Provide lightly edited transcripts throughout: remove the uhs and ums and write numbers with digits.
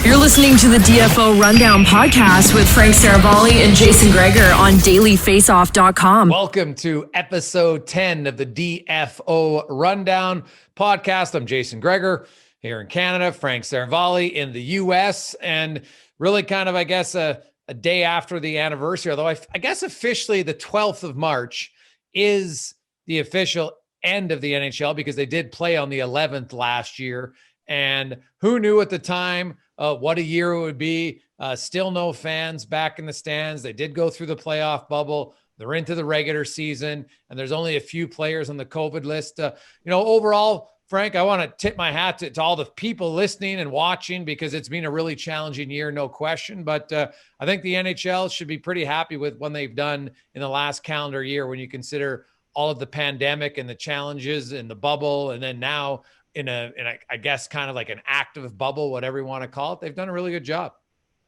You're listening to the DFO Rundown podcast with Frank Seravalli and Jason Gregor on dailyfaceoff.com. Welcome to episode 10 of the DFO Rundown podcast. I'm Jason Gregor here in Canada, Frank Seravalli in the US, and really kind of, I guess, a day after the anniversary, although I guess officially the 12th of March is the official end of the NHL because they did play on the 11th last year. And who knew at the time what a year it would be? Still no fans back in the stands. They did go through the playoff bubble. They're into the regular season, and there's only a few players on the COVID list. Overall, Frank, I want to tip my hat to all the people listening and watching because it's been a really challenging year, no question. But I think the NHL should be pretty happy with what they've done in the last calendar year when you consider all of the pandemic and the challenges in the bubble, and then now in a I guess kind of like an active bubble, whatever you want to call it. They've done a really good job.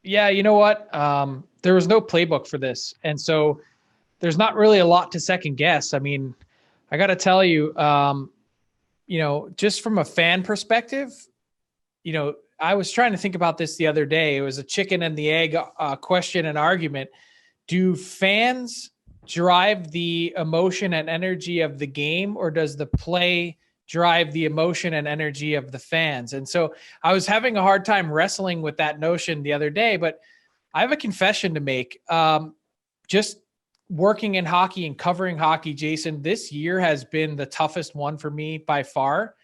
Yeah, you know what? There was no playbook for this. And so there's not really a lot to second guess. I mean, I got to tell you, just from a fan perspective, I was trying to think about this the other day. It was a chicken and the egg question and argument. Do fans drive the emotion and energy of the game, or does the play drive the emotion and energy of the fans? And so I was having a hard time wrestling with that notion the other day, but I have a confession to make. Just working in hockey and covering hockey, Jason, this year has been the toughest one for me by far.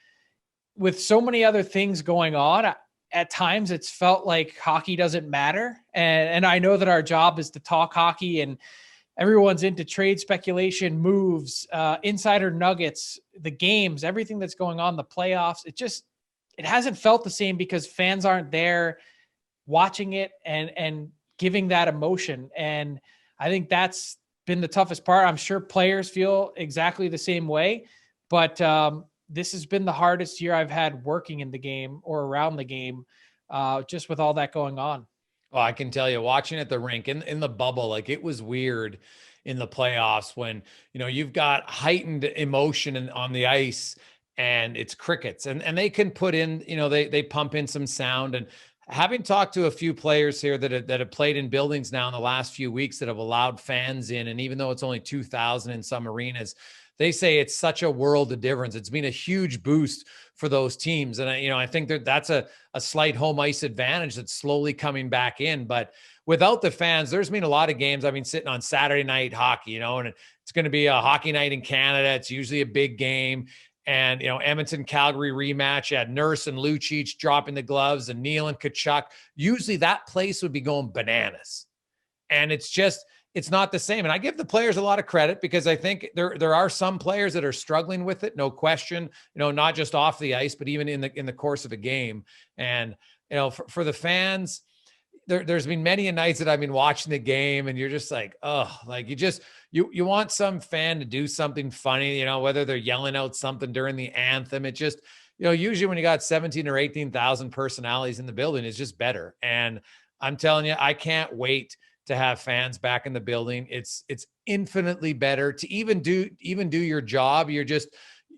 With so many other things going on, at times it's felt like hockey doesn't matter. And I know that our job is to talk hockey, and everyone's into trade speculation, moves, insider nuggets, the games, everything that's going on, the playoffs. It hasn't felt the same because fans aren't there watching it and giving that emotion. And I think that's been the toughest part. I'm sure players feel exactly the same way, but this has been the hardest year I've had working in the game or around the game, just with all that going on. Well, I can tell you, watching at the rink in the bubble, like it was weird in the playoffs when, you've got heightened emotion on the ice and it's crickets and they can put in, they pump in some sound. And having talked to a few players here that have played in buildings now in the last few weeks that have allowed fans in, and even though it's only 2,000 in some arenas, they say it's such a world of difference. It's been a huge boost for those teams. And I think that's a slight home ice advantage that's slowly coming back in. But without the fans, there's been a lot of games. I've been sitting on Saturday night hockey, and it's going to be a hockey night in Canada. It's usually a big game. And, Edmonton, Calgary rematch, you had Nurse and Lucic dropping the gloves and Neil and Tkachuk. Usually that place would be going bananas. And it's not the same. And I give the players a lot of credit because I think there are some players that are struggling with it, no question, not just off the ice, but even in the course of a game. And, for the fans, there's been many nights that I've been watching the game and you're just like, oh, like you want some fan to do something funny, whether they're yelling out something during the anthem. It just, usually when you got 17 or 18,000 personalities in the building, it's just better. And I'm telling you, I can't wait to have fans back in the building. It's infinitely better to even do your job.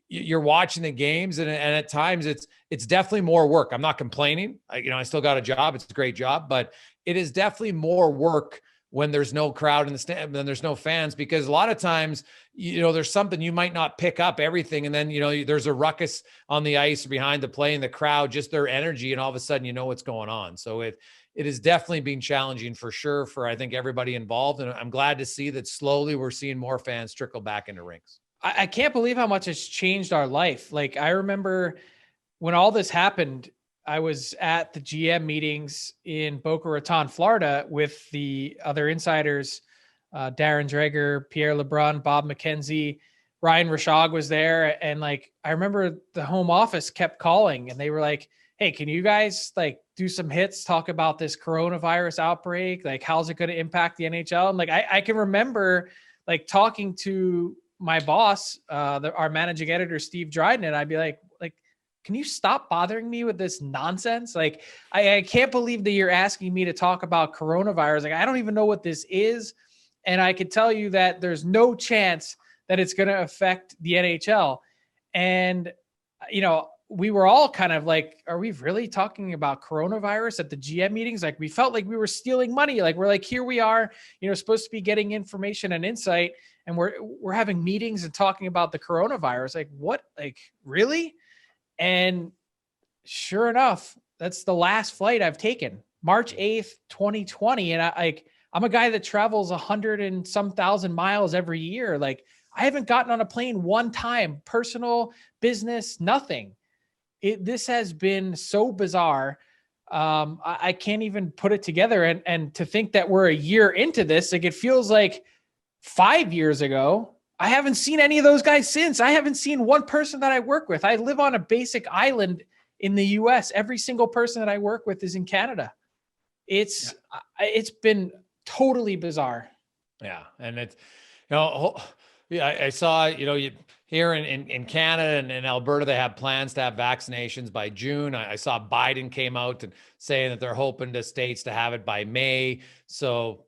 You're watching the games and at times it's definitely more work. I'm not complaining. I still got a job. It's a great job, but it is definitely more work when there's no crowd in the stand, then there's no fans, because a lot of times, there's something you might not pick up everything. And then, there's a ruckus on the ice behind the play and the crowd, just their energy. And all of a sudden, what's going on. So it has definitely been challenging for sure for, I think, everybody involved. And I'm glad to see that slowly we're seeing more fans trickle back into rinks. I can't believe how much it's changed our life. Like, I remember when all this happened, I was at the GM meetings in Boca Raton, Florida with the other insiders, Darren Dreger, Pierre LeBrun, Bob McKenzie, Ryan Rashog was there. And I remember the home office kept calling and they were like, hey, can you guys do some hits, talk about this coronavirus outbreak? How's it going to impact the NHL? And I can remember talking to my boss, our managing editor, Steve Dryden, and I'd be like, can you stop bothering me with this nonsense? I can't believe that you're asking me to talk about coronavirus. I don't even know what this is. And I can tell you that there's no chance that it's going to affect the NHL. And, we were all kind of like, are we really talking about coronavirus at the GM meetings? Like we felt like we were stealing money. Like we're like, here we are, supposed to be getting information and insight, and we're having meetings and talking about the coronavirus. Like what? Like really? And sure enough, that's the last flight I've taken, March 8th, 2020. And I'm a guy that travels 100 and some thousand miles every year. Like I haven't gotten on a plane one time, personal, business, nothing. This has been so bizarre. I can't even put it together. And to think that we're a year into this, like it feels like 5 years ago. I haven't seen any of those guys since. I haven't seen one person that I work with. I live on a basic island in the US. Every single person that I work with is in Canada. It's been totally bizarre. Yeah. And it's, I saw, here in Canada and Alberta, they have plans to have vaccinations by June. I saw Biden came out and saying that they're hoping to states to have it by May. So,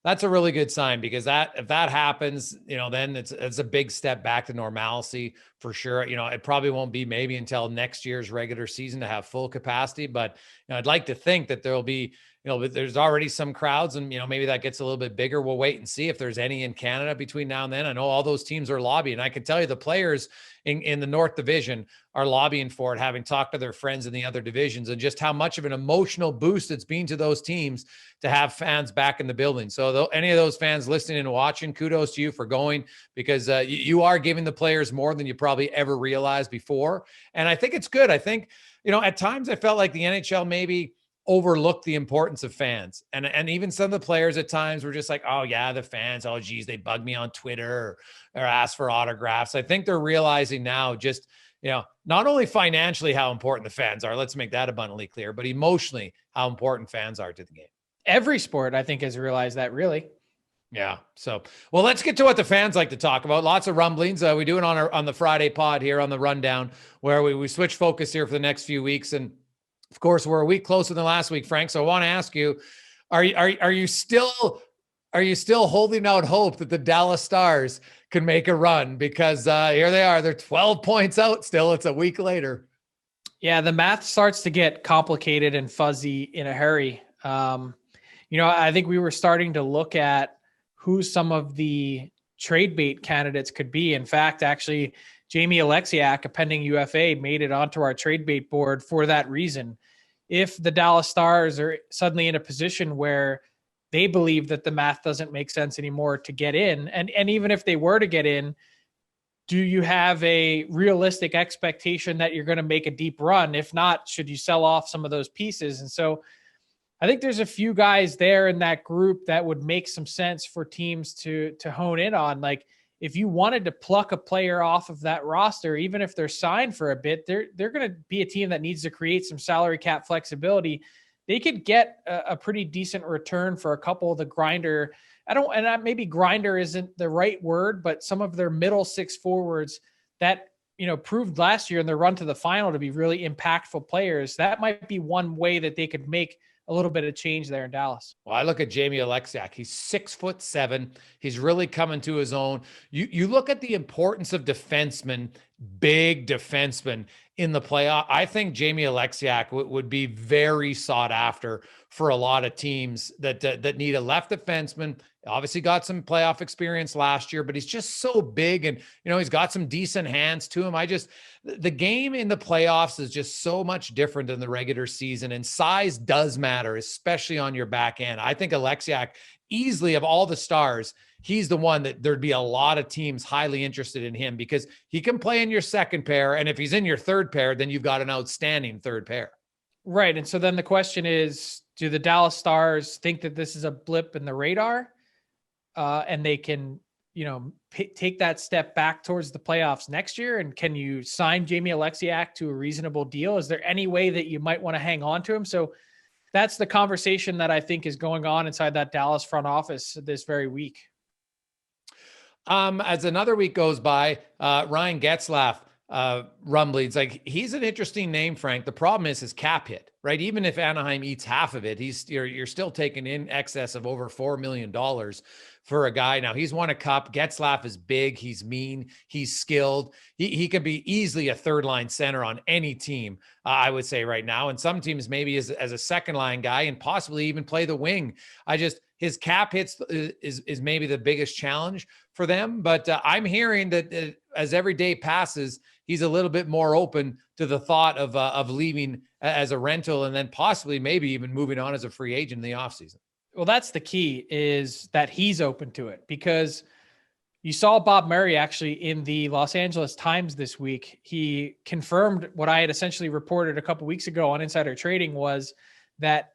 that's a really good sign, because if that happens, then it's a big step back to normalcy for sure. It probably won't be maybe until next year's regular season to have full capacity, but I'd like to think that there'll be, there's already some crowds, and maybe that gets a little bit bigger. We'll wait and see if there's any in Canada between now and then. I know all those teams are lobbying. I can tell you the players in the North Division are lobbying for it, having talked to their friends in the other divisions, and just how much of an emotional boost it's been to those teams to have fans back in the building. So any of those fans listening and watching, kudos to you for going, because you are giving the players more than you probably ever realized before. And I think it's good. I think, at times I felt like the NHL maybe overlooked the importance of fans. And even some of the players at times were just like, oh yeah, the fans, oh geez, they bug me on Twitter or ask for autographs. I think they're realizing now just, not only financially how important the fans are, let's make that abundantly clear, but emotionally how important fans are to the game. Every sport, I think, has realized that, really. Yeah. So, well, let's get to what the fans like to talk about. Lots of rumblings. We do it on the Friday pod here on the Rundown, where we switch focus here for the next few weeks. And of course, we're a week closer than last week, Frank. So I want to ask you, are you still holding out hope that the Dallas Stars can make a run? Because here they are. They're 12 points out still. It's a week later. Yeah, the math starts to get complicated and fuzzy in a hurry. I think we were starting to look at who some of the trade bait candidates could be. In fact, actually, Jamie Alexiak, a pending UFA, made it onto our trade bait board for that reason. If the Dallas Stars are suddenly in a position where they believe that the math doesn't make sense anymore to get in, and even if they were to get in, do you have a realistic expectation that you're going to make a deep run? If not, should you sell off some of those pieces? And so I think there's a few guys there in that group that would make some sense for teams to hone in on. Like if you wanted to pluck a player off of that roster, even if they're signed for a bit, they're going to be a team that needs to create some salary cap flexibility. They could get a pretty decent return for a couple of the grinder. Maybe grinder isn't the right word, but some of their middle six forwards that, proved last year in their run to the final to be really impactful players. That might be one way that they could make a little bit of change there in Dallas. Well, I look at Jamie Alexiak. He's 6'7". He's really coming to his own. You look at the importance of defensemen, big defensemen in the playoff. I think Jamie Alexiak would be very sought after for a lot of teams that need a left defenseman. Obviously got some playoff experience last year, but he's just so big, and he's got some decent hands to him. The game in the playoffs is just so much different than the regular season, and size does matter, especially on your back end. I think Alexiak, easily of all the Stars, he's the one that there'd be a lot of teams highly interested in him, because he can play in your second pair. And if he's in your third pair, then you've got an outstanding third pair. Right. And so then the question is, do the Dallas Stars think that this is a blip in the radar? And they can, take that step back towards the playoffs next year? And can you sign Jamie Alexiak to a reasonable deal? Is there any way that you might want to hang on to him? So that's the conversation that I think is going on inside that Dallas front office this very week. As another week goes by, Ryan Getzlaf Rumblings. Like, he's an interesting name, Frank. The problem is his cap hit, right? Even if Anaheim eats half of it, you're still taking in excess of over $4 million for a guy. Now, he's won a cup. Getzlaf is big. He's mean. He's skilled. He could be easily a third line center on any team, I would say right now. And some teams maybe as a second line guy and possibly even play the wing. His cap hits is maybe the biggest challenge for them. But I'm hearing that as every day passes, he's a little bit more open to the thought of leaving as a rental and then possibly maybe even moving on as a free agent in the offseason. Well, that's the key, is that he's open to it, because you saw Bob Murray actually in the Los Angeles Times this week. He confirmed what I had essentially reported a couple weeks ago on Insider Trading, was that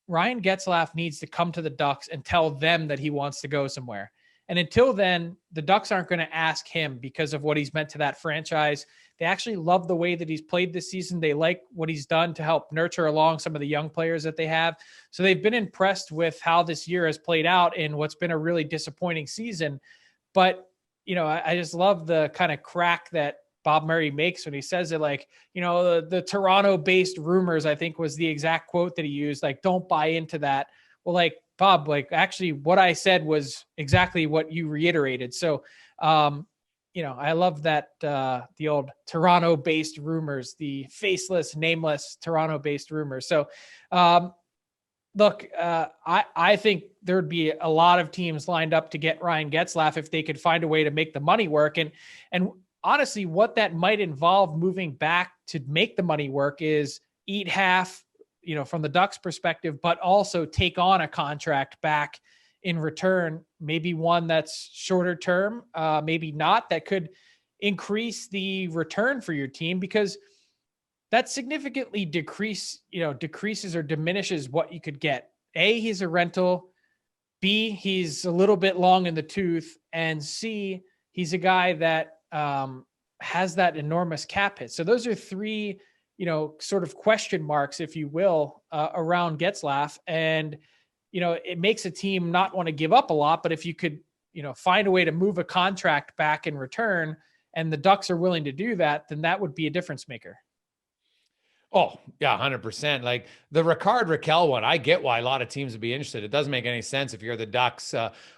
Ryan Getzlaf needs to come to the Ducks and tell them that he wants to go somewhere. And until then, the Ducks aren't going to ask him because of what he's meant to that franchise. They actually love the way that he's played this season. They like what he's done to help nurture along some of the young players that they have. So they've been impressed with how this year has played out in what's been a really disappointing season. But, I just love the kind of crack that Bob Murray makes when he says it, like, the Toronto-based rumors, I think was the exact quote that he used, like, don't buy into that. Well, like, Bob, like, actually what I said was exactly what you reiterated. So, I love that the old Toronto-based rumors, the faceless, nameless Toronto-based rumors. So, look, I think there'd be a lot of teams lined up to get Ryan Getzlaf if they could find a way to make the money work. And honestly, what that might involve moving back to make the money work is eat half, from the Ducks perspective, but also take on a contract back in return, maybe one that's shorter term, maybe not, that could increase the return for your team, because that significantly decreases or diminishes what you could get. A, he's a rental. B, he's a little bit long in the tooth. And C, he's a guy that has that enormous cap hit. So those are three, sort of question marks, if you will, around Getzlaf. And, it makes a team not want to give up a lot, but if you could, find a way to move a contract back in return, and the Ducks are willing to do that, then that would be a difference maker. Oh, yeah, 100%. Like the Rickard Rakell one, I get why a lot of teams would be interested. It doesn't make any sense if you're the Ducks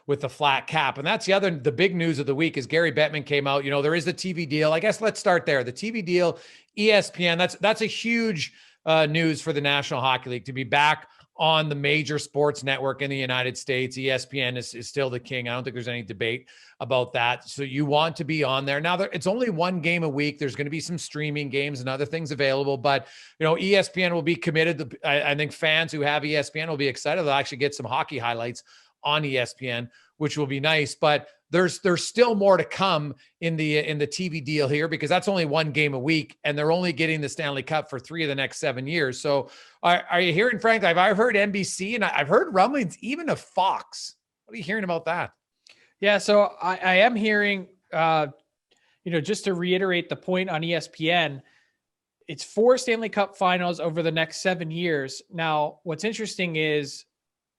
with the flat cap. And that's the big news of the week is Gary Bettman came out. There is the TV deal. I guess let's start there. The TV deal, ESPN, that's a huge news for the National Hockey League to be back on the major sports network in the United States. ESPN is still the king. I don't think there's any debate about that. So you want to be on there. Now, it's only one game a week. There's going to be some streaming games and other things available, but ESPN will be committed. I think fans who have ESPN will be excited. They'll actually get some hockey highlights on ESPN, which will be nice. But there's still more to come in the TV deal here, because that's only one game a week, and they're only getting the Stanley Cup for 3 of the next 7 years. So are you hearing, Frank? I've heard NBC, and I've heard rumblings even of Fox. What are you hearing about that? Yeah, so I am hearing, just to reiterate the point on ESPN, it's 4 Stanley Cup finals over the next 7 years. Now, what's interesting is,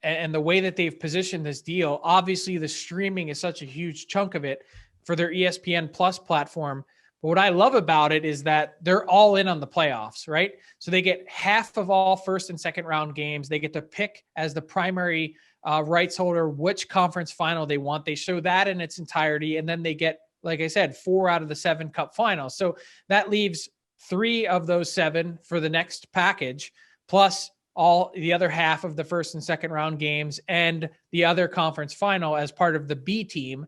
and the way that they've positioned this deal, obviously the streaming is such a huge chunk of it for their ESPN Plus platform. But what I love about it is that they're all in on the playoffs, right? So they get half of all first and second round games. They get to pick as the primary rights holder which conference final they want. They show that in its entirety. And then they get, like I said, 4 out of the 7 cup finals. So that leaves 3 of those 7 for the next package, plus all the other half of the first and second round games and the other conference final as part of the B team.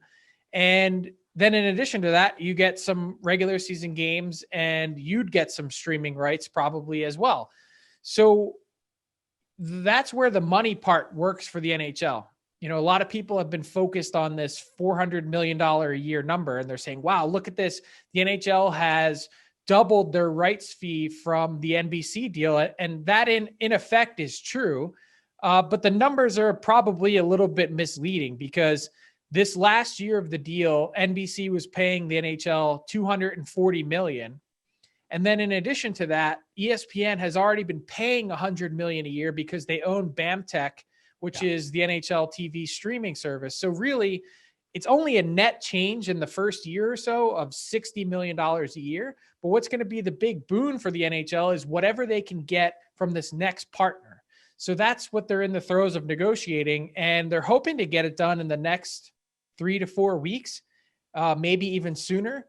And then in addition to that, you get some regular season games, and you'd get some streaming rights probably as well. So that's where the money part works for the NHL. A lot of people have been focused on this $400 million a year number, and they're saying, wow, look at this. The NHL has doubled their rights fee from the NBC deal. And that in effect is true. But the numbers are probably a little bit misleading, because this last year of the deal, NBC was paying the NHL $240 million. And then in addition to that, ESPN has already been paying $100 million a year because they own BAMTech, which is the NHL TV streaming service. So really, it's only a net change in the first year or so of $60 million a year. But what's going to be the big boon for the NHL is whatever they can get from this next partner. So that's what they're in the throes of negotiating, and they're hoping to get it done in the next 3 to 4 weeks, maybe even sooner.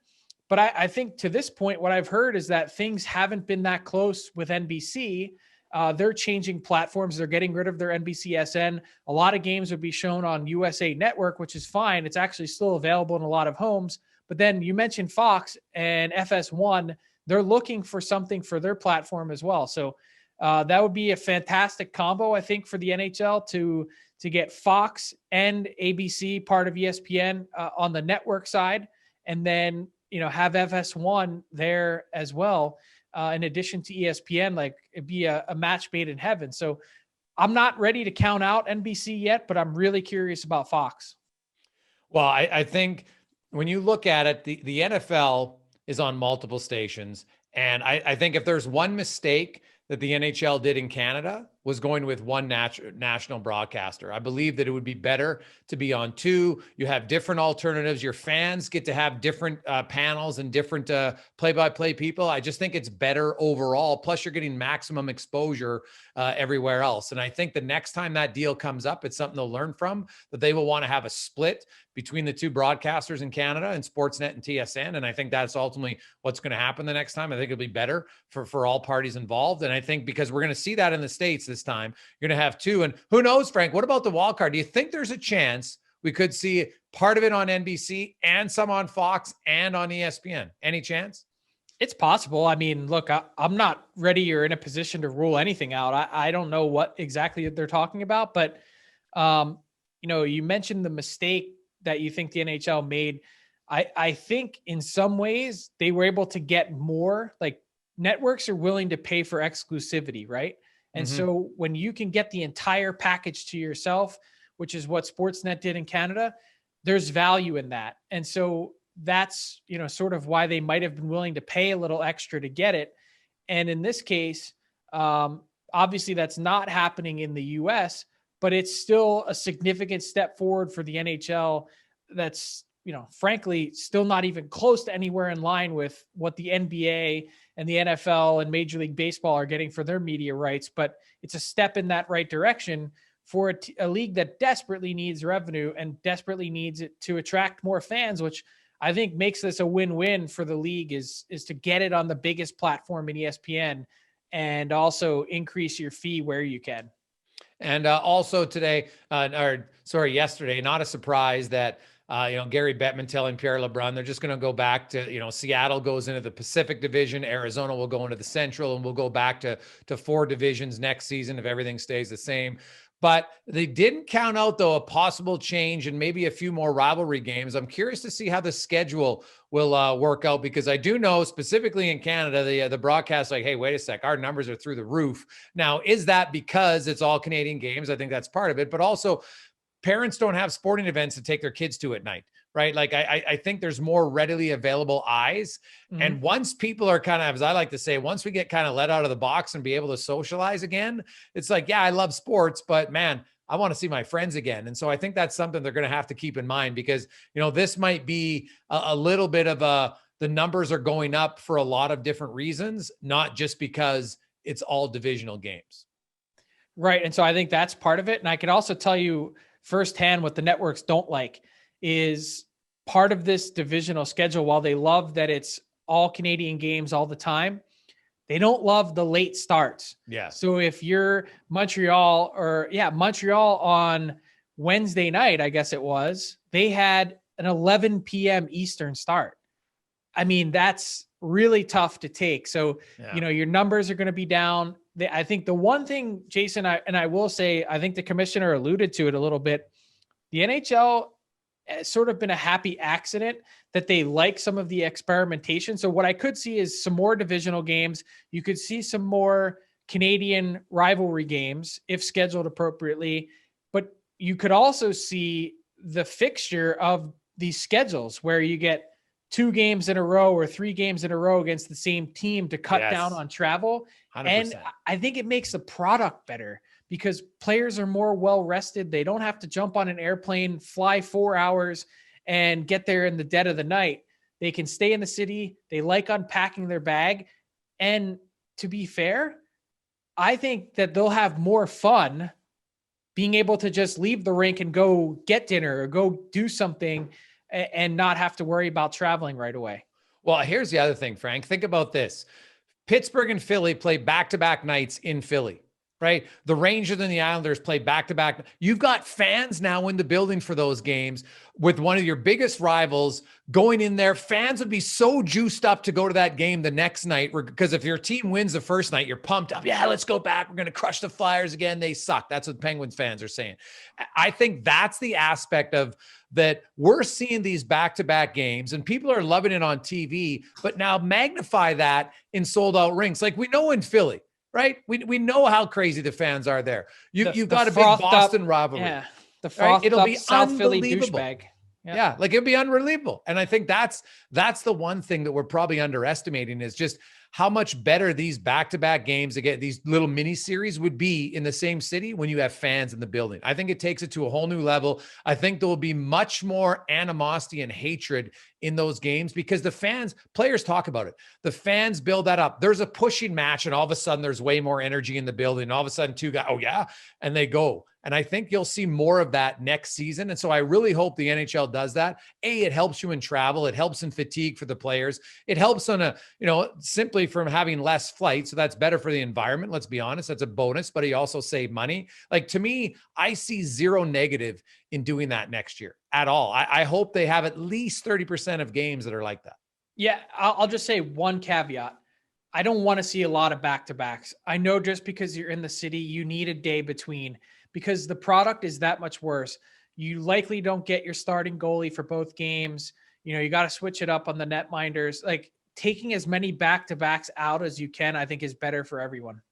But I think to this point, what I've heard is that things haven't been that close with NBC. They're changing platforms. They're getting rid of their NBCSN. A lot of games would be shown on USA Network, which is fine. It's actually still available in a lot of homes. But then you mentioned Fox and FS1. They're looking for something for their platform as well. So that would be a fantastic combo, I think, for the NHL to get Fox and ABC, part of ESPN, on the network side, and then have FS1 there as well. In addition to ESPN, like it'd be a match made in heaven. So I'm not ready to count out NBC yet, but I'm really curious about Fox. Well, I think when you look at it, the NFL is on multiple stations. And I think if there's one mistake that the NHL did in Canada was going with one national broadcaster. I believe that it would be better to be on two. You have different alternatives. Your fans get to have different panels and different play-by-play people. I just think it's better overall. Plus, you're getting maximum exposure everywhere else. And I think the next time that deal comes up, it's something they'll learn from, that they will want to have a split between the two broadcasters in Canada and Sportsnet and TSN. And I think that's ultimately what's going to happen the next time. I think it'll be better for all parties involved. And I think because we're going to see that in the States this time, you're going to have two. And who knows, Frank, what about the wild card? Do you think there's a chance we could see part of it on NBC and some on Fox and on ESPN? Any chance? It's possible. I mean, look, I'm not ready or in a position to rule anything out. I don't know what exactly they're talking about, but you mentioned the mistake that you think the NHL made. I think in some ways they were able to get more. Like, networks are willing to pay for exclusivity, right? And so when you can get the entire package to yourself, which is what Sportsnet did in Canada, there's value in that. And so that's, sort of why they might have been willing to pay a little extra to get it. And in this case, obviously that's not happening in the US, but it's still a significant step forward for the NHL. That's, frankly, still not even close to anywhere in line with what the NBA and the NFL and Major League Baseball are getting for their media rights. But it's a step in that right direction for a league that desperately needs revenue and desperately needs it to attract more fans, which I think makes this a win-win for the league is to get it on the biggest platform in ESPN and also increase your fee where you can. And also yesterday, not a surprise that Gary Bettman telling Pierre LeBrun they're just going to go back to, Seattle goes into the Pacific Division, Arizona will go into the Central, and we'll go back to 4 divisions next season if everything stays the same. But they didn't count out, though, a possible change and maybe a few more rivalry games. I'm curious to see how the schedule will work out, because I do know specifically in Canada, the broadcast, like, hey, wait a sec, our numbers are through the roof. Now, is that because it's all Canadian games? I think that's part of it, but also parents don't have sporting events to take their kids to at night, right? Like I think there's more readily available eyes. And once people are kind of, as I like to say, once we get kind of let out of the box and be able to socialize again, it's like, yeah, I love sports, but man, I want to see my friends again. And so I think that's something they're going to have to keep in mind, because, this might be a little bit of the numbers are going up for a lot of different reasons, not just because it's all divisional games. Right. And so I think that's part of it. And I can also tell you firsthand what the networks don't like is part of this divisional schedule. While they love that it's all Canadian games all the time, they don't love the late starts. Yeah. So if you're Montreal on Wednesday night, I guess it was, they had an 11 p.m. Eastern start. I mean, that's really tough to take. So, your numbers are going to be down. I think the one thing, Jason, I will say, I think the commissioner alluded to it a little bit. The NHL has sort of been a happy accident that they like some of the experimentation. So what I could see is some more divisional games. You could see some more Canadian rivalry games if scheduled appropriately, but you could also see the fixture of these schedules where you get 2 games in a row or 3 games in a row against the same team to cut down on travel. 100%. And I think it makes the product better because players are more well rested. They don't have to jump on an airplane, fly 4 hours, and get there in the dead of the night. They can stay in the city. They like unpacking their bag. And to be fair, I think that they'll have more fun being able to just leave the rink and go get dinner or go do something and not have to worry about traveling right away. Well, here's the other thing, Frank. Think about this. Pittsburgh and Philly play back-to-back nights in Philly, right? The Rangers and the Islanders play back-to-back. You've got fans now in the building for those games with one of your biggest rivals going in there. Fans would be so juiced up to go to that game the next night, because if your team wins the first night, you're pumped up. Yeah, let's go back. We're going to crush the Flyers again. They suck. That's what Penguins fans are saying. I think that's the aspect of that. We're seeing these back-to-back games and people are loving it on TV, but now magnify that in sold-out rinks. Like we know in Philly, right? We know how crazy the fans are there. You've got a big Boston rivalry. Yeah. The frothed It'll up be South Philly unbelievable. douchebag. Yeah, like it'd be unbelievable. And I think that's the one thing that we're probably underestimating is just how much better these back-to-back games, again, these little mini series would be in the same city when you have fans in the building. I think it takes it to a whole new level. I think there will be much more animosity and hatred in those games because players talk about it. The fans build that up. There's a pushing match and all of a sudden there's way more energy in the building. And all of a sudden two guys, oh yeah, and they go. And I think you'll see more of that next season. And so I really hope the NHL does that. It helps you in travel. It helps in fatigue for the players. It helps on simply from having less flights. So that's better for the environment. Let's be honest. That's a bonus, but you also save money. Like to me, I see zero negative in doing that next year at all. I hope they have at least 30% of games that are like that. Yeah. I'll just say one caveat. I don't want to see a lot of back-to-backs. I know just because you're in the city, you need a day between, because the product is that much worse. You likely don't get your starting goalie for both games. You got to switch it up on the netminders. Like taking as many back-to-backs out as you can, I think is better for everyone.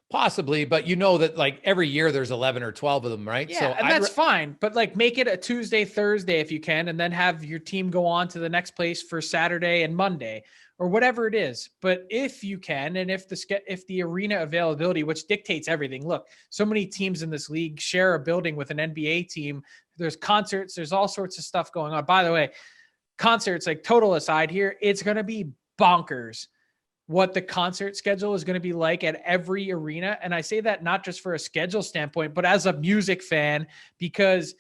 Possibly, but that like every year there's 11 or 12 of them, right? Yeah, so and that's fine. But like make it a Tuesday, Thursday if you can, and then have your team go on to the next place for Saturday and Monday or whatever it is. But if you can, and if the arena availability, which dictates everything, look, so many teams in this league share a building with an NBA team. There's concerts, there's all sorts of stuff going on. By the way, concerts, like total aside here, it's going to be bonkers what the concert schedule is going to be like at every arena. And I say that not just for a schedule standpoint, but as a music fan, because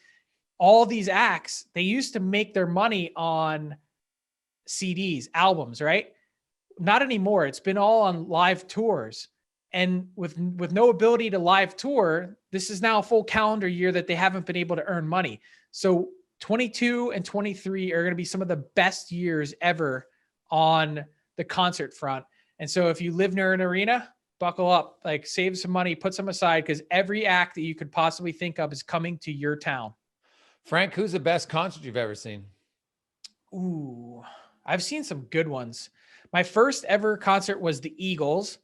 all these acts, they used to make their money on CDs, albums, right? Not anymore. It's been all on live tours. And with no ability to live tour, this is now a full calendar year that they haven't been able to earn money. So 22 and 23 are going to be some of the best years ever on the concert front. And so if you live near an arena, buckle up, like save some money, put some aside, because every act that you could possibly think of is coming to your town. Frank, who's the best concert you've ever seen? Ooh, I've seen some good ones. My first ever concert was the Eagles.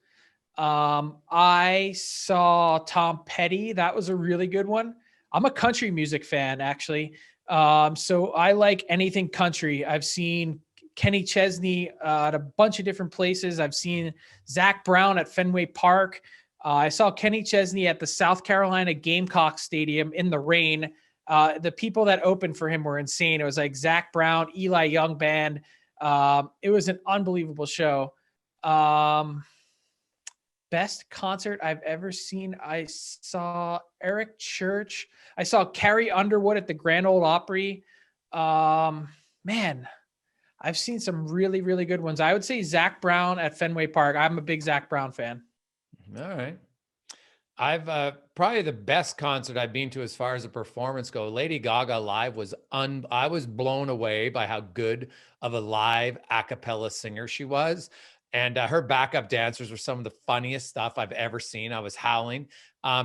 I saw Tom Petty. That was a really good one. I'm a country music fan, actually. So I like anything country. I've seen Kenny Chesney at a bunch of different places. I've seen Zach Brown at Fenway Park. I saw Kenny Chesney at the South Carolina Gamecock Stadium in the rain. The people that opened for him were insane. It was like Zach Brown, Eli Young Band. It was an unbelievable show. Best concert I've ever seen. I saw Eric Church. I saw Carrie Underwood at the Grand Ole Opry. Man, I've seen some really, really good ones. I would say Zach Brown at Fenway Park. I'm a big Zach Brown fan. All right. I've probably the best concert I've been to as far as a performance go. Lady Gaga live was I was blown away by how good of a live a cappella singer she was. And her backup dancers were some of the funniest stuff I've ever seen. I was howling.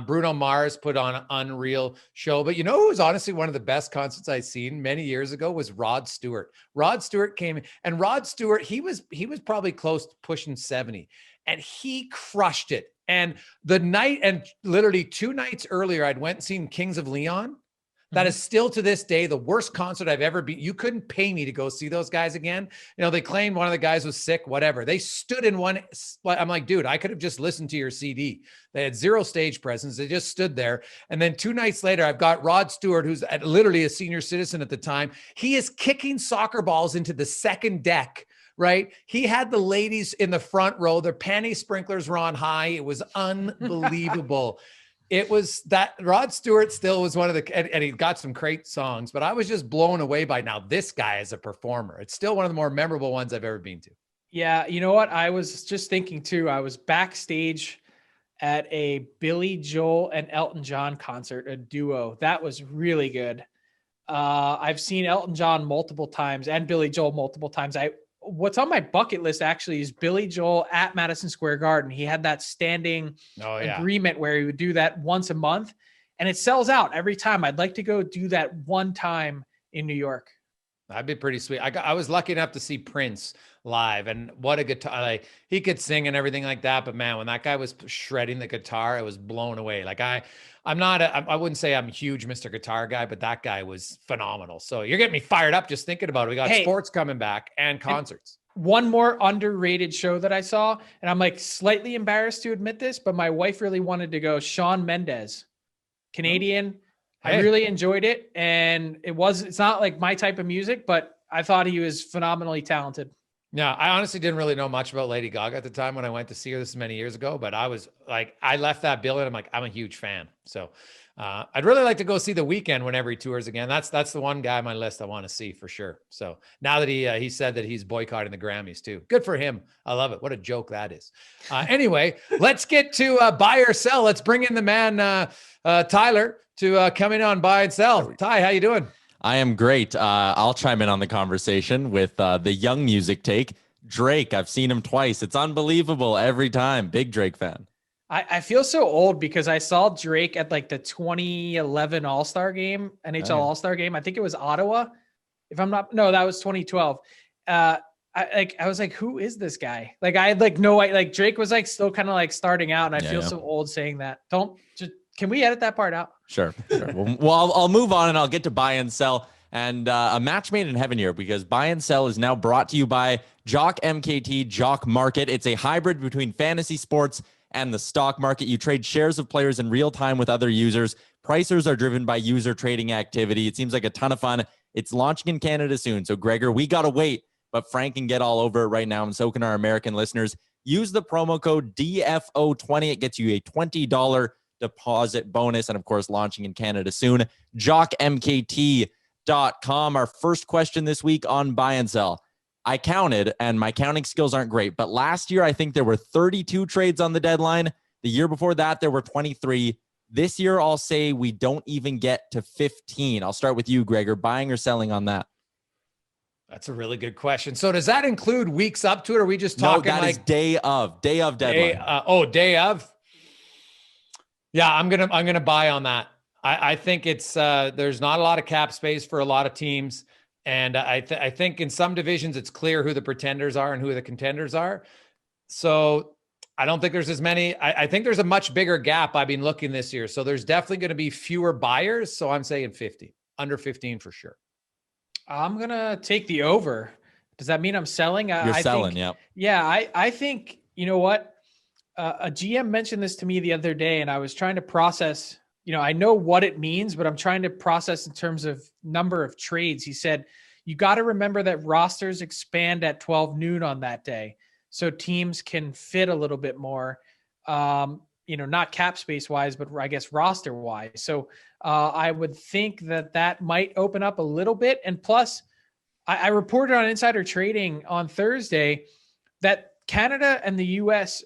Bruno Mars put on an unreal show. But who was honestly one of the best concerts I've seen many years ago was Rod Stewart. Rod Stewart came in, and Rod Stewart, he was probably close to pushing 70, and he crushed it. And the night, and literally 2 nights earlier, I'd went and seen Kings of Leon. That is still to this day the worst concert I've ever been. You couldn't pay me to go see those guys again. They claimed one of the guys was sick, whatever. They stood in one. I'm like, dude, I could have just listened to your CD. They had zero stage presence. They just stood there. And then 2 nights later, I've got Rod Stewart, who's literally a senior citizen at the time. He is kicking soccer balls into the second deck. Right. He had the ladies in the front row. Their panty sprinklers were on high. It was unbelievable. It was that Rod Stewart still was one of the, and he got some great songs, but I was just blown away by now this guy as a performer. It's still one of the more memorable ones I've ever been to. Yeah. You know what? I was just thinking too, I was backstage at a Billy Joel and Elton John concert, a duo. That was really good. I've seen Elton John multiple times and Billy Joel multiple times. What's on my bucket list actually is Billy Joel at Madison Square Garden. He had that standing agreement where he would do that once a month, and it sells out every time. I'd like to go do that one time in New York. That'd be pretty sweet. I was lucky enough to see Prince live, and what a guitar! Like, he could sing and everything like that. But man, when that guy was shredding the guitar, I was blown away. Like I wouldn't say I'm a huge Mr. Guitar guy, but that guy was phenomenal. So you're getting me fired up just thinking about it. We got sports coming back and concerts. And one more underrated show that I saw, and I'm like slightly embarrassed to admit this, but my wife really wanted to go. Shawn Mendes, Canadian. I really enjoyed it, and it's not like my type of music, but I thought he was phenomenally talented. Yeah, I honestly didn't really know much about Lady Gaga at the time when I went to see her this many years ago, but I was like, I left that bill and I'm like, I'm a huge fan. So I'd really like to go see The Weeknd whenever he tours again. That's the one guy on my list I want to see for sure. So now that he said that he's boycotting the Grammys too. Good for him. I love it. What a joke that is. Anyway, let's get to buy or sell. Let's bring in the man, Tyler, to come in on buy and sell. Ty, how you doing? I am great. I'll chime in on the conversation with the young music take. Drake, I've seen him twice. It's unbelievable every time. Big Drake fan. I feel so old because I saw Drake at like the 2011 All-Star game, NHL All-Star game. I think it was Ottawa. That was 2012. I was like, who is this guy? Like, I had like no, like Drake was like still kind of like starting out, and I feel so old saying that. Can we edit that part out? Sure. Well, I'll move on and I'll get to buy and sell, and a match made in heaven here, because buy and sell is now brought to you by Jock MKT Jock Market. It's a hybrid between fantasy sports and the stock market. You trade shares of players in real time with other users. Pricers are driven by user trading activity. It seems like a ton of fun. It's launching in Canada soon. So Gregor, we got to wait, but Frank can get all over it right now, and so can our American listeners. Use the promo code DFO20. It gets you a $20 deposit bonus, and of course, launching in Canada soon. JockMKT.com. Our first question this week on buy and sell. I counted, and my counting skills aren't great, but last year I think there were 32 trades on the deadline. The year before that, there were 23. This year, I'll say we don't even get to 15. I'll start with you, Gregor. Buying or selling on that? That's a really good question. So does that include weeks up to it, or are we just talking that is day of deadline? Day of. Yeah, I'm gonna buy on that. I think it's there's not a lot of cap space for a lot of teams, and I think in some divisions it's clear who the pretenders are and who the contenders are. So I don't think there's as many. I think there's a much bigger gap. I've been looking this year, so there's definitely going to be fewer buyers. So I'm saying 50, under 15 for sure. I'm gonna take the over. Does that mean I'm selling? You're selling, yeah. Yeah, I think, you know what? A GM mentioned this to me the other day, and I was trying to process, I know what it means, but I'm trying to process in terms of number of trades. He said, you got to remember that rosters expand at 12 noon on that day. So teams can fit a little bit more, not cap space wise, but I guess roster wise. So I would think that might open up a little bit. And plus, I reported on Insider Trading on Thursday that Canada and the U.S.,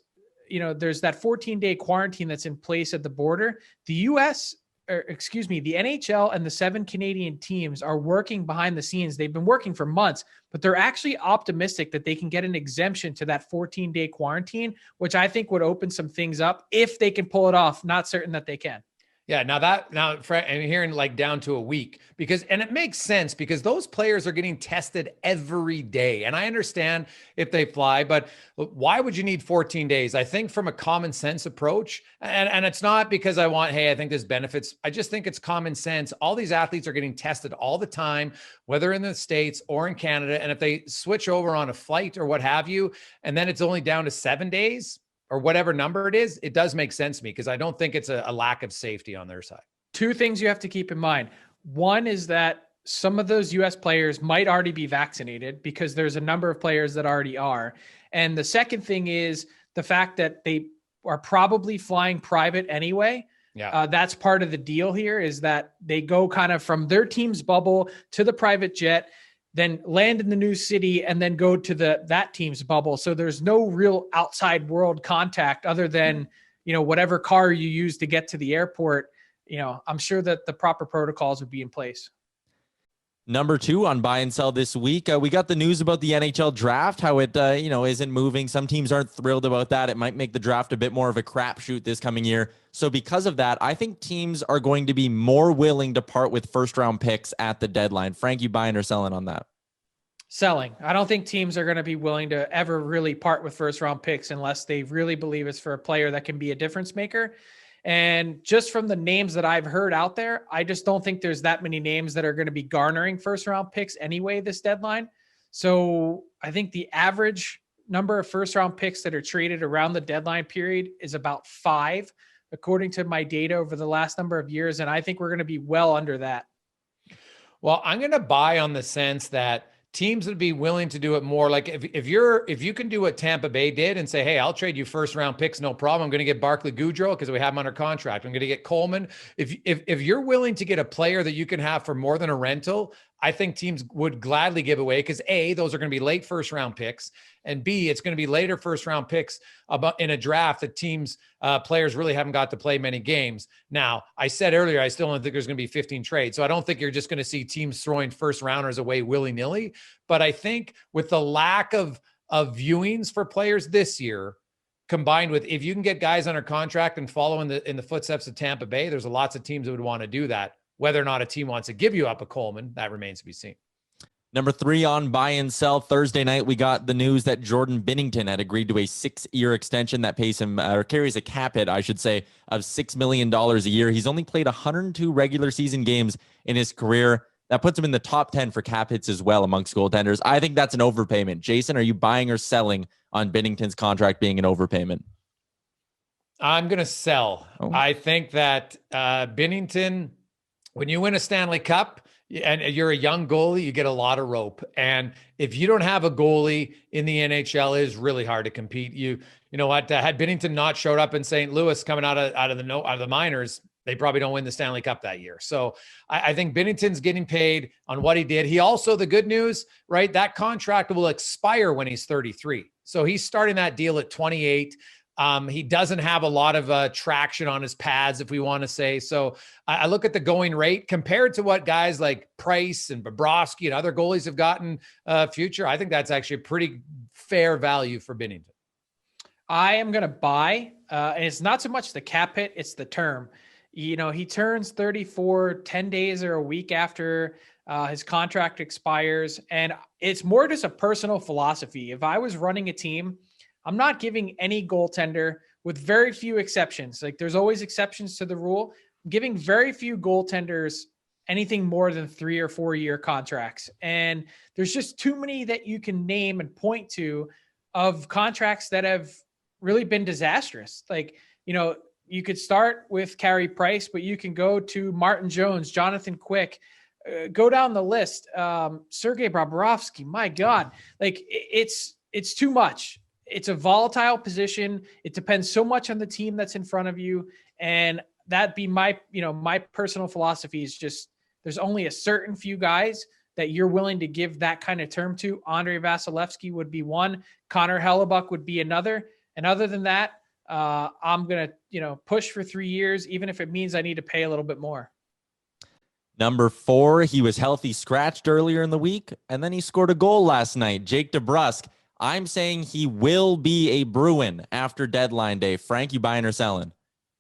there's that 14-day quarantine that's in place at the border. The the NHL and the 7 Canadian teams are working behind the scenes. They've been working for months, but they're actually optimistic that they can get an exemption to that 14-day quarantine, which I think would open some things up if they can pull it off. Not certain that they can. Yeah, now I'm hearing like down to a week and it makes sense because those players are getting tested every day. And I understand if they fly, but why would you need 14 days? I think from a common sense approach, and it's not because I think this benefits. I just think it's common sense. All these athletes are getting tested all the time, whether in the States or in Canada. And if they switch over on a flight or what have you, and then it's only down to 7 days, or whatever number it is, it does make sense to me because I don't think it's a lack of safety on their side. Two things you have to keep in mind. One is that some of those US players might already be vaccinated because there's a number of players that already are. And the second thing is the fact that they are probably flying private anyway. Yeah. That's part of the deal here is that they go kind of from their team's bubble to the private jet, then land in the new city and then go to that team's bubble. So there's no real outside world contact other than, whatever car you use to get to the airport. I'm sure that the proper protocols would be in place. Number 2 on buy and sell this week. We got the news about the NHL draft, how it, isn't moving. Some teams aren't thrilled about that. It might make the draft a bit more of a crapshoot this coming year. So because of that, I think teams are going to be more willing to part with first round picks at the deadline. Frank, you buying or selling on that? Selling. I don't think teams are going to be willing to ever really part with first round picks unless they really believe it's for a player that can be a difference maker. And just from the names that I've heard out there, I just don't think there's that many names that are going to be garnering first round picks anyway this deadline. So I think the average number of first round picks that are traded around the deadline period is about 5, according to my data over the last number of years. And I think we're going to be well under that. Well, I'm going to buy on the sense that teams would be willing to do it more. Like if you can do what Tampa Bay did and say, hey, I'll trade you first round picks, no problem. I'm going to get Barclay Goodrow because we have him under contract. I'm going to get Coleman. If you're willing to get a player that you can have for more than a rental, I think teams would gladly give away because A, those are going to be late first round picks, and B, it's going to be later first round picks in a draft that teams players really haven't got to play many games. Now, I said earlier, I still don't think there's going to be 15 trades. So I don't think you're just going to see teams throwing first rounders away willy-nilly. But I think with the lack of viewings for players this year, combined with if you can get guys under contract and follow in the footsteps of Tampa Bay, there's lots of teams that would want to do that. Whether or not a team wants to give you up a Coleman, that remains to be seen. Number 3 on buy and sell. Thursday night, we got the news that Jordan Binnington had agreed to a 6-year extension that pays him, or carries a cap hit, I should say, of $6 million a year. He's only played 102 regular season games in his career. That puts him in the top 10 for cap hits as well amongst goaltenders. I think that's an overpayment. Jason, are you buying or selling on Binnington's contract being an overpayment? I'm going to sell. Oh. I think that Binnington, when you win a Stanley Cup and you're a young goalie, you get a lot of rope. And if you don't have a goalie in the NHL, it is really hard to compete. You know what? Had Binnington not showed up in St. Louis coming out of the minors, they probably don't win the Stanley Cup that year. So I think Binnington's getting paid on what he did. He also, the good news, right? That contract will expire when he's 33. So he's starting that deal at 28. He doesn't have a lot of traction on his pads, if we want to say. So I look at the going rate compared to what guys like Price and Bobrovsky and other goalies have gotten future. I think that's actually a pretty fair value for Binnington. I am going to buy, and it's not so much the cap hit, it's the term. He turns 34 10 days or a week after his contract expires. And it's more just a personal philosophy. If I was running a team, I'm not giving any goaltender, with very few exceptions. Like there's always exceptions to the rule. I'm giving very few goaltenders anything more than 3 or 4 year contracts. And there's just too many that you can name and point to of contracts that have really been disastrous. Like, you could start with Carey Price, but you can go to Martin Jones, Jonathan Quick, go down the list. Sergei Bobrovsky, my God, like it's too much. It's a volatile position. It depends so much on the team that's in front of you. And that'd be my personal philosophy is just, there's only a certain few guys that you're willing to give that kind of term to. Andrei Vasilevsky would be one. Connor Hellebuck would be another. And other than that, I'm going to, push for 3 years, even if it means I need to pay a little bit more. Number 4, he was healthy scratched earlier in the week, and then he scored a goal last night. Jake Debrusk. I'm saying he will be a Bruin after deadline day. Frank, you buying or selling?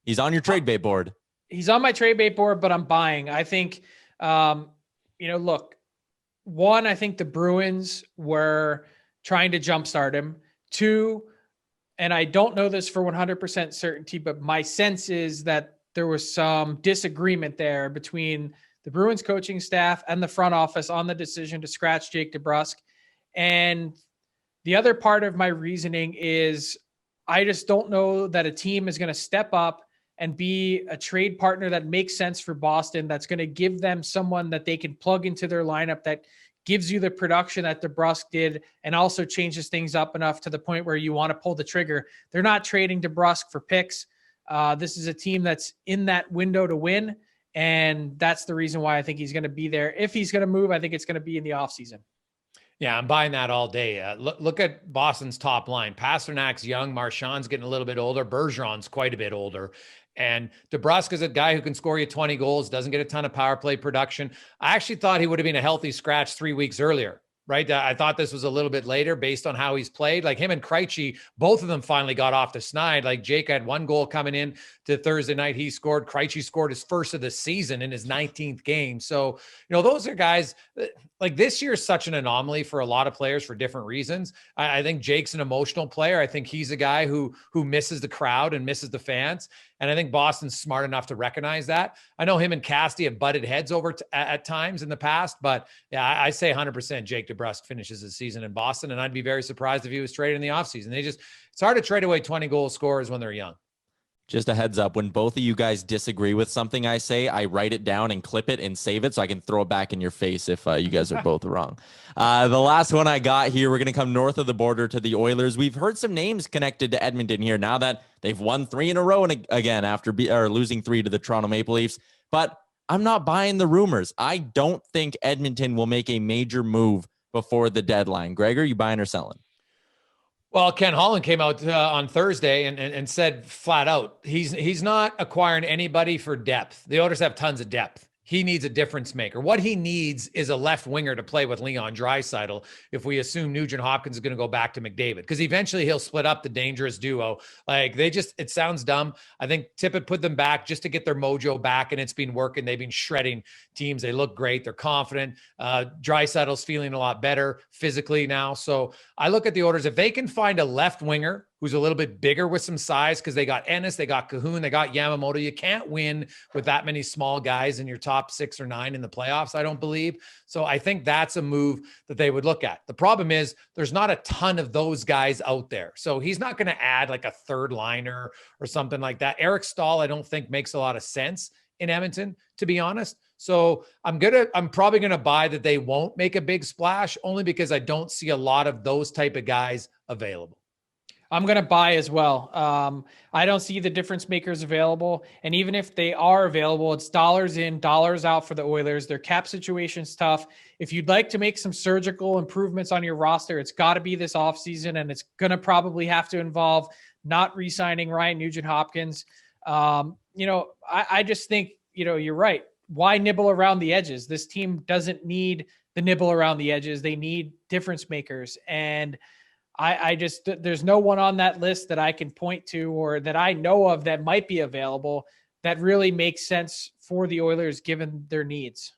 He's on your trade bait board. he's on my trade bait board, but I'm buying. I think, look, one, I think the Bruins were trying to jumpstart him. Two, and I don't know this for 100% certainty, but my sense is that there was some disagreement there between the Bruins coaching staff and the front office on the decision to scratch Jake Debrusk. And the other part of my reasoning is I just don't know that a team is going to step up and be a trade partner that makes sense for Boston, that's going to give them someone that they can plug into their lineup that gives you the production that DeBrusk did and also changes things up enough to the point where you want to pull the trigger. They're not trading DeBrusk for picks. This is a team that's in that window to win, and that's the reason why I think he's going to be there. If he's going to move, I think it's going to be in the offseason. Yeah, I'm buying that all day. Look at Boston's top line. Pasternak's young. Marchand's getting a little bit older. Bergeron's quite a bit older. And DeBrusk is a guy who can score you 20 goals, doesn't get a ton of power play production. I actually thought he would have been a healthy scratch 3 weeks earlier, right? I thought this was a little bit later based on how he's played. Like him and Krejci, both of them finally got off the schneid. Like Jake had one goal coming in to Thursday night. He scored. Krejci scored his first of the season in his 19th game. So, those are guys like this year is such an anomaly for a lot of players for different reasons. I think Jake's an emotional player. I think he's a guy who misses the crowd and misses the fans. And I think Boston's smart enough to recognize that. I know him and Cassidy have butted heads at times in the past, but yeah, I say 100% Jake DeBrusk finishes his season in Boston. And I'd be very surprised if he was traded in the offseason. It's hard to trade away 20 goal scorers when they're young. Just a heads up, when both of you guys disagree with something I say, I write it down and clip it and save it so I can throw it back in your face if you guys are both wrong. The last one I got here, we're going to come north of the border to the Oilers. We've heard some names connected to Edmonton here now that they've won 3 in a row and again after losing 3 to the Toronto Maple Leafs. But I'm not buying the rumors. I don't think Edmonton will make a major move before the deadline. Gregor, you buying or selling? Well, Ken Holland came out on Thursday and said flat out, he's not acquiring anybody for depth. The Oilers have tons of depth. He needs a difference maker. What he needs is a left winger to play with Leon Draisaitl if we assume Nugent Hopkins is going to go back to McDavid, because eventually he'll split up the dangerous duo. Like it sounds dumb. I think Tippett put them back just to get their mojo back, and it's been working. They've been shredding teams. They look great. They're confident. Draisaitl's feeling a lot better physically now. So I look at the Oilers. If they can find a left winger who's a little bit bigger with some size, because they got Ennis, they got Cahoon, they got Yamamoto. You can't win with that many small guys in your top 6 or 9 in the playoffs, I don't believe. So I think that's a move that they would look at. The problem is there's not a ton of those guys out there. So he's not going to add like a third liner or something like that. Eric Stahl, I don't think makes a lot of sense in Edmonton, to be honest. So I'm probably going to buy that they won't make a big splash, only because I don't see a lot of those type of guys available. I'm going to buy as well. I don't see the difference makers available. And even if they are available, it's dollars in, dollars out for the Oilers. Their cap situation's tough. If you'd like to make some surgical improvements on your roster, it's got to be this offseason, and it's going to probably have to involve not re-signing Ryan Nugent Hopkins. I just think, you're right. Why nibble around the edges? This team doesn't need the nibble around the edges. They need difference makers. And there's no one on that list that I can point to or that I know of that might be available that really makes sense for the Oilers given their needs.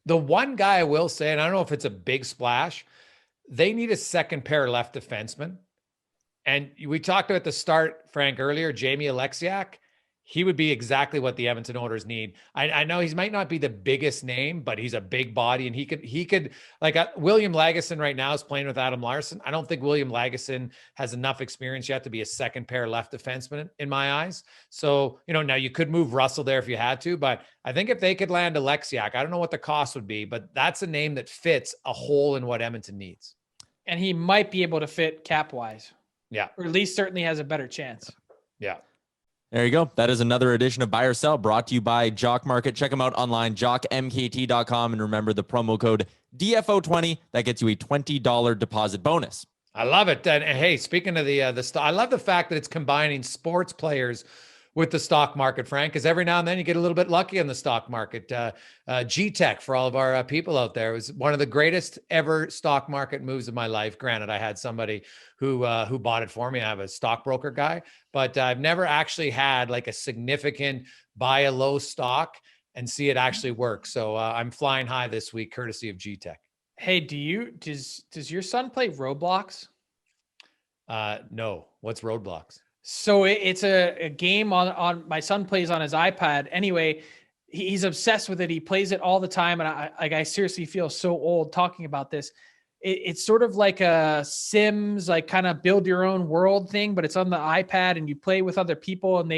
The one guy I will say, and I don't know if it's a big splash, they need a second pair left defenseman. And we talked about the start, Frank, earlier, Jamie Alexiak. He would be exactly what the Edmonton Oilers need. I know he might not be the biggest name, but he's a big body, and he could like William Lagesson right now is playing with Adam Larsson. I don't think William Lagesson has enough experience yet to be a second pair left defenseman in my eyes. So, now you could move Russell there if you had to, but I think if they could land Alexiak, I don't know what the cost would be, but that's a name that fits a hole in what Edmonton needs. And he might be able to fit cap wise. Yeah. Or at least certainly has a better chance. Yeah. There you go. That is another edition of Buy or Sell brought to you by Jock Market. Check them out online, jockmkt.com. And remember the promo code DFO20. That gets you a $20 deposit bonus. I love it. And hey, speaking of the I love the fact that it's combining sports players with the stock market, Frank, because every now and then you get a little bit lucky on the stock market. G-Tech, for all of our people out there, was one of the greatest ever stock market moves of my life. Granted, I had somebody who bought it for me. I have a stockbroker guy, but I've never actually had like a significant buy a low stock and see it actually work. So I'm flying high this week, courtesy of G-Tech. Hey, does your son play Roblox? No. What's Roadblocks? So it's a game on my son plays on his iPad. Anyway, he's obsessed with it. He plays it all the time. And I seriously feel so old talking about this. It's sort of like a Sims, like kind of build your own world thing, but it's on the iPad and you play with other people and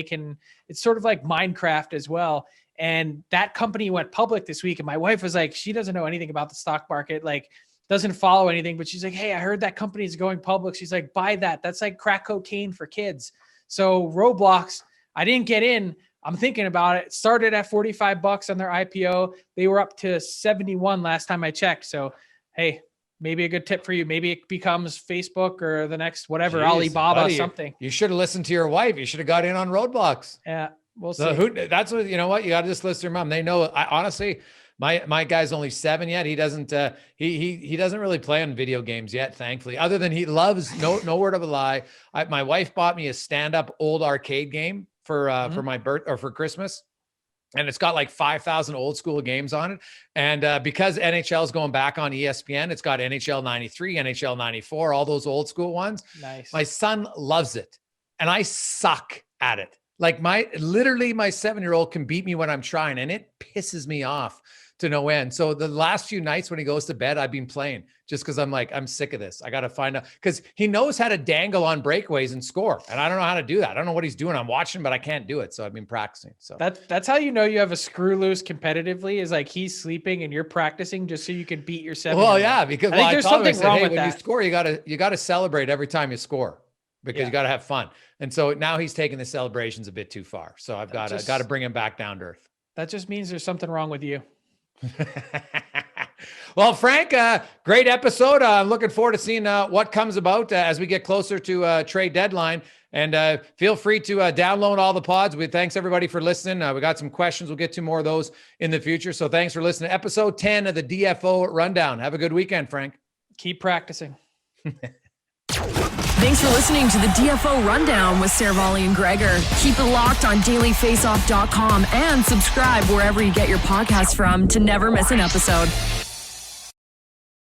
it's sort of like Minecraft as well. And that company went public this week. And my wife was like, she doesn't know anything about the stock market, like doesn't follow anything, but she's like, hey, I heard that company is going public. She's like, buy that. That's like crack cocaine for kids. So Roblox, I didn't get in. I'm thinking about it. Started at $45 on their IPO. They were up to 71 last time I checked. So, hey, maybe a good tip for you. Maybe it becomes Facebook or the next whatever, Alibaba, buddy, something. You should have listened to your wife. You should have got in on Roblox. Yeah, we'll see. That's what, you know what? You got to just listen to your mom. They know. Honestly, my guy's only 7 yet. He doesn't, he doesn't really play on video games yet, thankfully, other than he loves, no word of a lie. My wife bought me a stand-up old arcade game for my birth or for Christmas. And it's got like 5,000 old school games on it. And because NHL is going back on ESPN, it's got NHL 93, NHL 94, all those old school ones. Nice. My son loves it. And I suck at it. Like literally my 7-year-old can beat me when I'm trying, and it pisses me off to no end. So the last few nights when he goes to bed, I've been playing just because I'm like, I'm sick of this. I got to find out, because he knows how to dangle on breakaways and score. And I don't know how to do that. I don't know what he's doing. I'm watching, but I can't do it. So I've been practicing. So that's how you know you have a screw loose competitively, is like he's sleeping and you're practicing just so you can beat your 7. Well, yeah, because there's something wrong with when that. You score, you got to celebrate every time you score, because you got to have fun. And so now he's taking the celebrations a bit too far. So I've got to bring him back down to earth. That just means there's something wrong with you. Well, Frank, great episode. I'm looking forward to seeing what comes about as we get closer to trade deadline. And feel free to download all the pods. Thanks everybody for listening. We got some questions. We'll get to more of those in the future. So thanks for listening to episode 10 of the DFO Rundown. Have a good weekend, Frank. Keep practicing. Thanks for listening to the DFO Rundown with Seravalli and Gregor. Keep it locked on dailyfaceoff.com and subscribe wherever you get your podcasts from to never miss an episode.